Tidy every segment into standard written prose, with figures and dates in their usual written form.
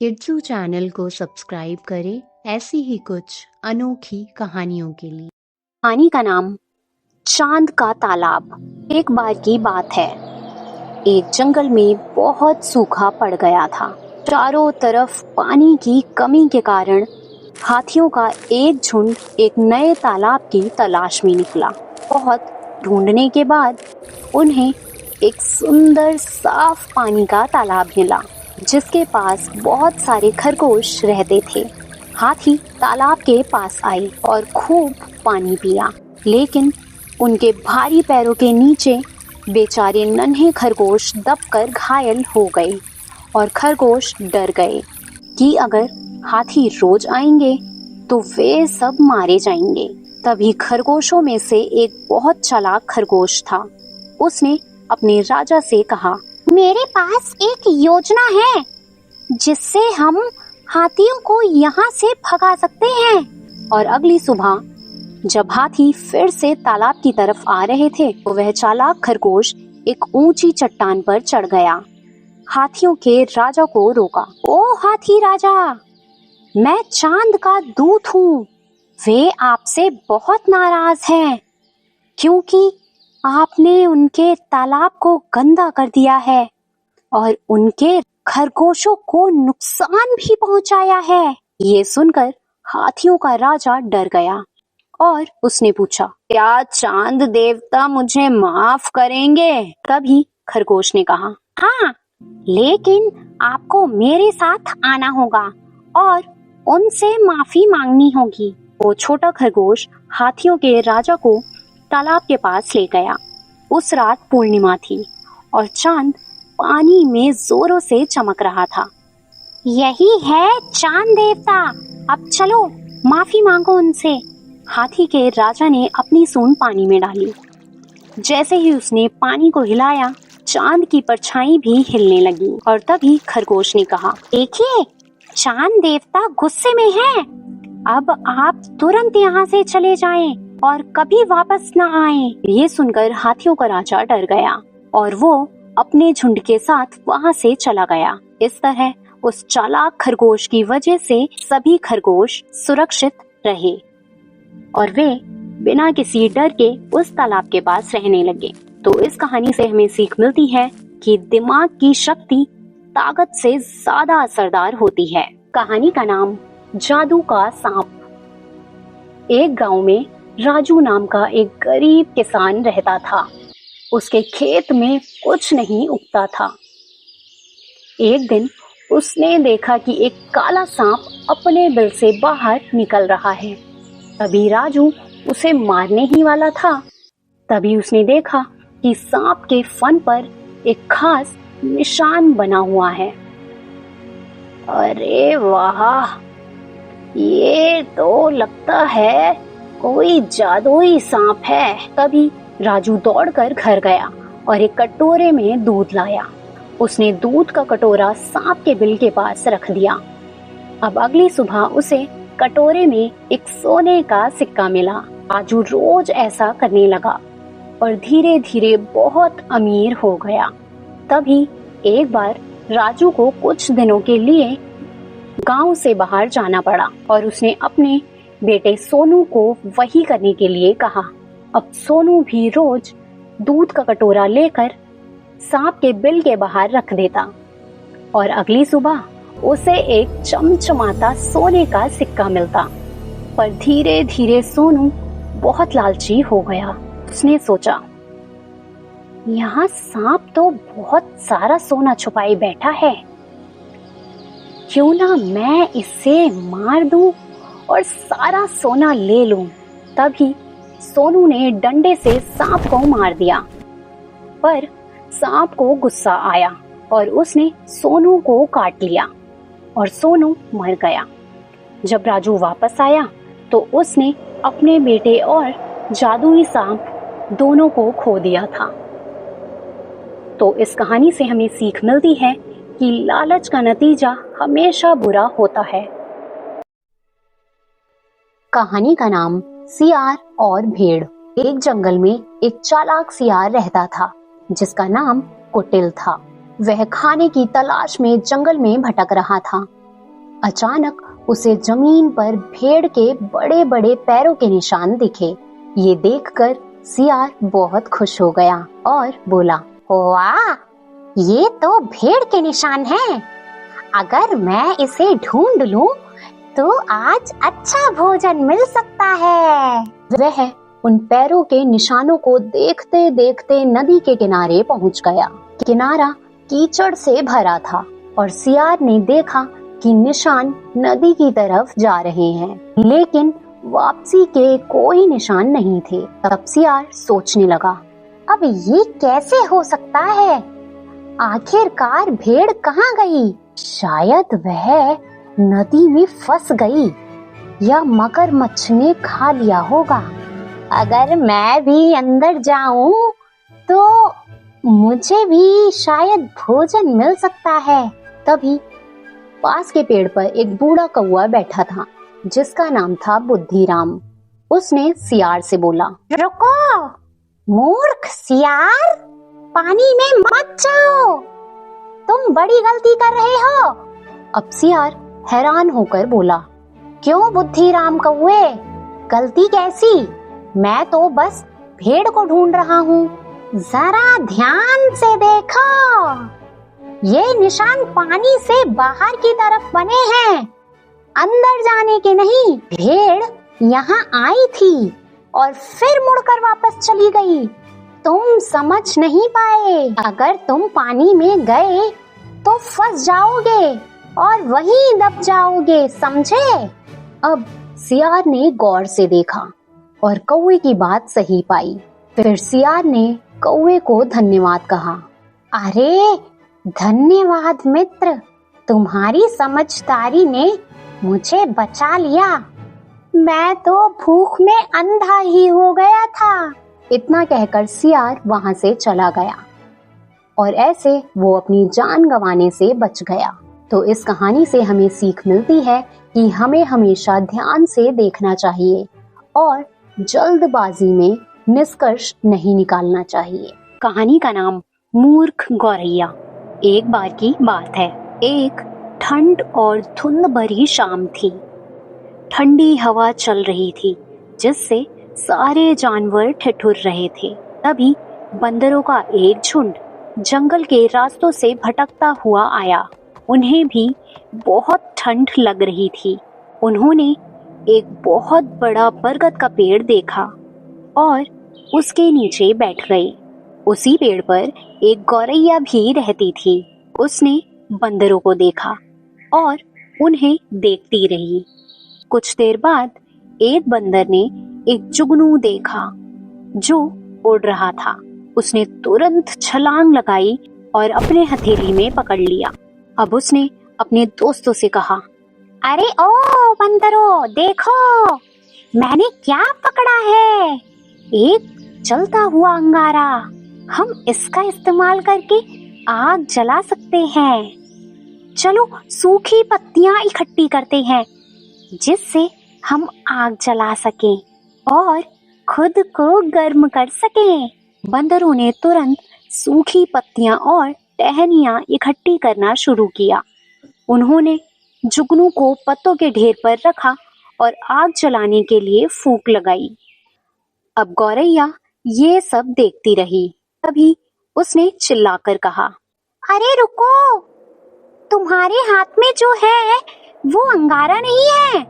किड्सू channel को subscribe करें ऐसी ही कुछ अनोखी कहानियों के लिए। कहानी का नाम चांद का तालाब। एक बार की बात है, एक जंगल में बहुत सूखा पड़ गया था। चारों तरफ पानी की कमी के कारण हाथियों का एक झुंड एक नए तालाब की तलाश में निकला। बहुत ढूंढने के बाद उन्हें एक सुंदर साफ पानी का तालाब मिला, जिसके पास बहुत सारे खरगोश रहते थे। हाथी तालाब के पास आए और खूब पानी पिया, लेकिन उनके भारी पैरों के नीचे बेचारे नन्हे खरगोश दबकर घायल हो गए और खरगोश डर गए कि अगर हाथी रोज आएंगे तो वे सब मारे जाएंगे। तभी खरगोशों में से एक बहुत चालाक खरगोश था। उसने अपने राजा से कहा, मेरे पास एक योजना है जिससे हम हाथियों को यहाँ से भगा सकते हैं। और अगली सुबह जब हाथी फिर से तालाब की तरफ आ रहे थे तो वह चालाक खरगोश एक ऊंची चट्टान पर चढ़ गया। हाथियों के राजा को रोका। ओ हाथी राजा, मैं चांद का दूत हूँ। वे आपसे बहुत नाराज हैं क्योंकि आपने उनके तालाब को गंदा कर दिया है और उनके खरगोशों को नुकसान भी पहुंचाया है। ये सुनकर हाथियों का राजा डर गया और उसने पूछा, क्या चांद देवता मुझे माफ करेंगे? तभी खरगोश ने कहा, हाँ, लेकिन आपको मेरे साथ आना होगा और उनसे माफी मांगनी होगी। वो छोटा खरगोश हाथियों के राजा को तालाब के पास ले गया। उस रात पूर्णिमा थी और चांद पानी में जोरों से चमक रहा था। यही है चांद देवता, अब चलो माफी मांगो उनसे। हाथी के राजा ने अपनी सूंड पानी में डाली। जैसे ही उसने पानी को हिलाया, चांद की परछाई भी हिलने लगी। और तभी खरगोश ने कहा, देखिए, चांद देवता गुस्से में है। अब आप तुरंत यहाँ से चले जाएं और कभी वापस न आएं। ये सुनकर हाथियों का राजा डर गया और वो अपने झुंड के साथ वहाँ से चला गया। इस तरह उस चालाक खरगोश की वजह से सभी खरगोश सुरक्षित रहे और वे बिना किसी डर के उस तालाब के पास रहने लगे। तो इस कहानी से हमें सीख मिलती है कि दिमाग की शक्ति ताकत से ज्यादा असरदार होती है। कहानी का नाम जादू का सांप। एक गांव में राजू नाम का एक गरीब किसान रहता था। उसके खेत में कुछ नहीं उगता था। एक दिन उसने देखा कि एक काला सांप अपने बिल से बाहर निकल रहा है। तभी राजू उसे मारने ही वाला था। तभी उसने देखा कि सांप के फन पर एक खास निशान बना हुआ है। अरे वाह, ये तो लगता है कोई जादुई सांप है। तभी राजू दौड़कर घर गया और एक कटोरे में दूध लाया। उसने दूध का कटोरा सांप के बिल के पास रख दिया। अब अगली सुबह उसे कटोरे में एक सोने का सिक्का मिला। राजू रोज ऐसा करने लगा और धीरे धीरे बहुत अमीर हो गया। तभी एक बार राजू को कुछ दिनों के लिए गांव से बाहर जाना पड़ा और उसने अपने बेटे सोनू को वही करने के लिए कहा। अब सोनू भी रोज दूध का कटोरा लेकर सांप के बिल के बाहर रख देता और अगली सुबह उसे एक चमचमाता सोने का सिक्का मिलता। पर धीरे धीरे सोनू बहुत लालची हो गया। उसने सोचा, यहाँ सांप तो बहुत सारा सोना छुपाए बैठा है, क्यों ना मैं इसे मार दूं और सारा सोना ले लूं। तभी सोनू ने डंडे से सांप को मार दिया, पर सांप को गुस्सा आया और उसने सोनू को काट लिया और सोनू मर गया। जब राजू वापस आया तो उसने अपने बेटे और जादुई सांप दोनों को खो दिया था। तो इस कहानी से हमें सीख मिलती है कि लालच का नतीजा हमेशा बुरा होता है। कहानी का नाम सियार और भेड़। एक जंगल में एक चालाक सियार रहता था जिसका नाम कुटिल था। वह खाने की तलाश में जंगल में भटक रहा था। अचानक उसे जमीन पर भेड़ के बड़े बड़े पैरों के निशान दिखे। ये देखकर सियार बहुत खुश हो गया और बोला, वाह, ये तो भेड़ के निशान हैं। अगर मैं इसे ढूंढ लूं तो आज अच्छा भोजन मिल सकता है। वह उन पैरों के निशानों को देखते देखते नदी के किनारे पहुंच गया। किनारा कीचड़ से भरा था और सियार ने देखा कि निशान नदी की तरफ जा रहे हैं, लेकिन वापसी के कोई निशान नहीं थे। तब सियार सोचने लगा, अब ये कैसे हो सकता है? आखिरकार भेड़ कहाँ गई? शायद वह नदी में फंस गई या मगरमच्छ ने खा लिया होगा। अगर मैं भी अंदर जाऊं तो मुझे भी शायद भोजन मिल सकता है। तभी पास के पेड़ पर एक बूढ़ा कौवा बैठा था जिसका नाम था बुद्धिराम। उसने सियार से बोला, रुको मूर्ख सियार, पानी में मत जाओ, तुम बड़ी गलती कर रहे हो। अब सियार हैरान होकर बोला, क्यों बुद्धिराम कौवे, गलती कैसी? मैं तो बस भेड़ को ढूंढ रहा हूँ। जरा ध्यान से देखो, ये निशान पानी से बाहर की तरफ बने हैं, अंदर जाने के नहीं। भेड़ यहाँ आई थी और फिर मुड़कर वापस चली गई। तुम समझ नहीं पाए। अगर तुम पानी में गए तो फंस जाओगे और वहीं दब जाओगे, समझे? अब सियार ने गौर से देखा और कौवे की बात सही पाई। फिर सियार ने कौवे को धन्यवाद कहा। अरे धन्यवाद मित्र, तुम्हारी समझदारी ने मुझे बचा लिया। मैं तो भूख में अंधा ही हो गया था। इतना कहकर सियार वहां से चला गया और ऐसे वो अपनी जान गंवाने से बच गया। तो इस कहानी से हमें सीख मिलती है कि हमें हमेशा ध्यान से देखना चाहिए और जल्दबाजी में निष्कर्ष नहीं निकालना चाहिए। कहानी का नाम मूर्ख गौरैया। एक बार की बात है, एक ठंड और धुंध भरी शाम थी। ठंडी हवा चल रही थी जिससे सारे जानवर ठिठुर रहे थे। तभी बंदरों का एक झुंड जंगल के रास्तों से भटकता हुआ आया। उन्हें भी बहुत ठंड लग रही थी। उन्होंने एक बहुत बड़ा बरगद का पेड़ देखा और उसके नीचे बैठ गए। उसी पेड़ पर एक गौरैया भी रहती थी। उसने बंदरों को देखा और उन्हें देखती रही। कुछ देर बाद एक बंदर ने एक जुगनू देखा जो उड़ रहा था। उसने तुरंत छलांग लगाई और अपने हथेली में पकड़ लिया। अब उसने अपने दोस्तों से कहा, अरे ओ बंदरों, देखो मैंने क्या पकड़ा है, एक जलता हुआ अंगारा। हम इसका इस्तेमाल करके आग जला सकते हैं। चलो सूखी पत्तियां इकट्ठी करते हैं जिससे हम आग जला सकें और खुद को गर्म कर सकें। बंदरों ने तुरंत सूखी पत्तियां और टहनियां इकट्ठी करना शुरू किया। उन्होंने जुगनू को पत्तों के ढेर पर रखा और आग जलाने के लिए फूंक लगाई। अब गौरैया ये सब देखती रही। तभी उसने चिल्लाकर कहा, अरे रुको, तुम्हारे हाथ में जो है वो अंगारा नहीं है,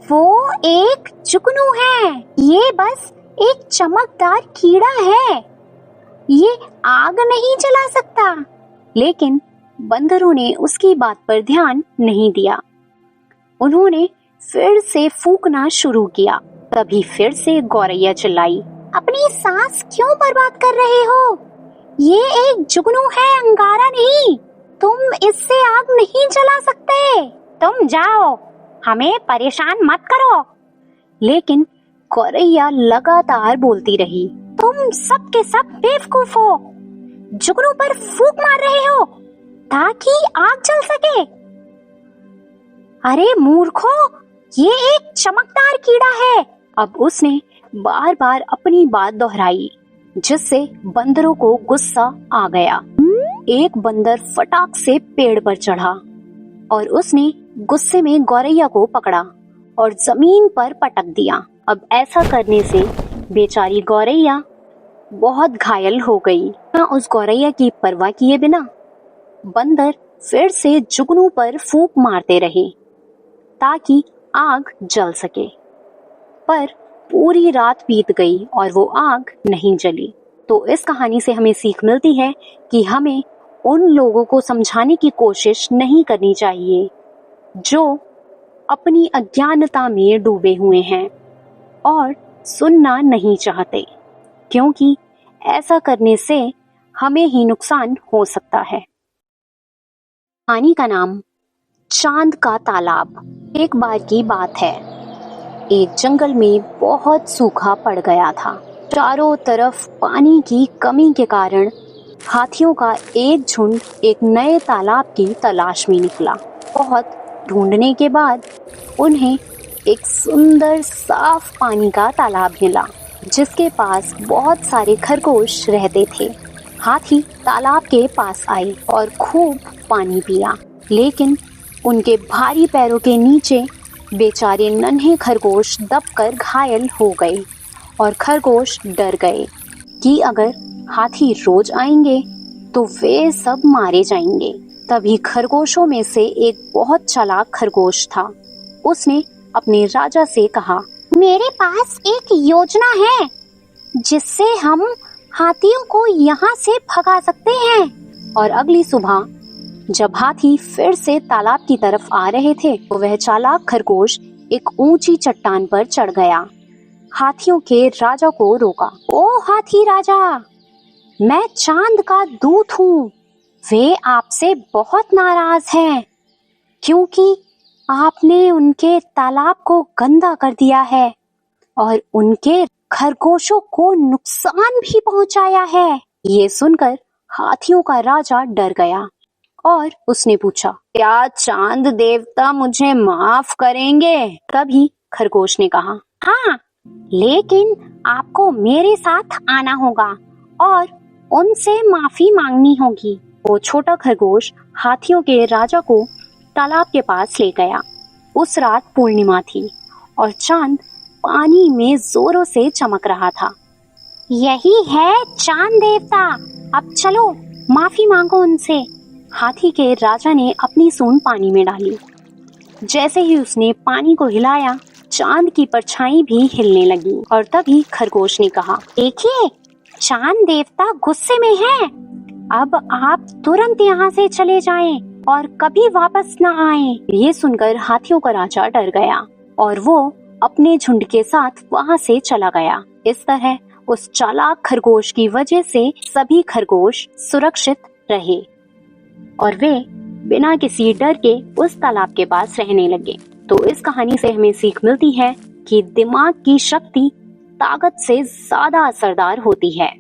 वो एक जुगनू है। ये बस एक चमकदार कीड़ा है, ये आग नहीं जला सकता। लेकिन बंदरों ने उसकी बात पर ध्यान नहीं दिया। उन्होंने फिर से फूंकना शुरू किया। तभी फिर से गौरैया चिल्लाई, अपनी सांस क्यों बर्बाद कर रहे हो? ये एक जुगनू है, अंगारा नहीं। तुम इससे आग नहीं जला सकते। तुम जाओ, हमें परेशान मत करो। लेकिन गौरैया लगातार बोलती रही, तुम सब के सब बेवकूफ हो, जुगनू पर फूंक मार रहे हो ताकि आग जल सके। अरे मूर्खो, ये एक चमकदार कीड़ा है। अब उसने बार बार अपनी बात दोहराई जिससे बंदरों को गुस्सा आ गया। एक बंदर फटाक से पेड़ पर चढ़ा और उसने गुस्से में गौरैया को पकड़ा और जमीन पर पटक दिया। अब ऐसा करने से बेचारी गौरैया बहुत घायल हो गई। उस गौरैया की परवाह किए बिना बंदर फिर से जुगनू पर फूंक मारते रहे ताकि आग जल सके, पर पूरी रात बीत गई और वो आग नहीं जली। तो इस कहानी से हमें सीख मिलती है कि हमें उन लोगों को समझाने की कोशिश नहीं करनी चाहिए जो अपनी अज्ञानता में डूबे हुए हैं और सुनना नहीं चाहते, क्योंकि ऐसा करने से हमें ही नुकसान हो सकता है। कहानी का नाम चांद का तालाब। एक बार की बात है, एक जंगल में बहुत सूखा पड़ गया था। चारों तरफ पानी की कमी के कारण हाथियों का एक झुंड एक नए तालाब की तलाश में निकला। बहुत ढूंढने के बाद उन्हें एक सुंदर साफ पानी का तालाब मिला जिसके पास बहुत सारे खरगोश रहते थे। हाथी तालाब के पास आए और खूब पानी पिया, लेकिन उनके भारी पैरों के नीचे बेचारे नन्हे खरगोश दबकर घायल हो गए और खरगोश डर गए कि अगर हाथी रोज आएंगे तो वे सब मारे जाएंगे। तभी खरगोशों में से एक बहुत चालाक खरगोश था। उसने अपने राजा से कहा, मेरे पास एक योजना है जिससे हम हाथियों को यहाँ से भगा सकते हैं। और अगली सुबह जब हाथी फिर से तालाब की तरफ आ रहे थे तो वह चालाक खरगोश एक ऊंची चट्टान पर चढ़ गया। हाथियों के राजा को रोका। ओ हाथी राजा, मैं चांद का दूत हूँ। वे आपसे बहुत नाराज हैं क्योंकि आपने उनके तालाब को गंदा कर दिया है और उनके खरगोशों को नुकसान भी पहुंचाया है। ये सुनकर हाथियों का राजा डर गया और उसने पूछा, क्या चांद देवता मुझे माफ करेंगे? तभी खरगोश ने कहा, हाँ, लेकिन आपको मेरे साथ आना होगा और उनसे माफी मांगनी होगी। वो छोटा खरगोश हाथियों के राजा को तालाब के पास ले गया। उस रात पूर्णिमा थी और चांद पानी में जोरों से चमक रहा था। यही है चांद देवता, अब चलो माफी मांगो उनसे। हाथी के राजा ने अपनी सूंड पानी में डाली। जैसे ही उसने पानी को हिलाया, चांद की परछाई भी हिलने लगी और तभी खरगोश ने कहा, देखिए, चांद देवता गुस्से में हैं। अब आप तुरंत यहाँ से चले जाएं और कभी वापस न आएं। ये सुनकर हाथियों का राजा डर गया और वो अपने झुंड के साथ वहाँ से चला गया। इस तरह उस चालाक खरगोश की वजह से सभी खरगोश सुरक्षित रहे और वे बिना किसी डर के उस तालाब के पास रहने लगे। तो इस कहानी से हमें सीख मिलती है कि दिमाग की शक्ति ताकत से ज्यादा असरदार होती है।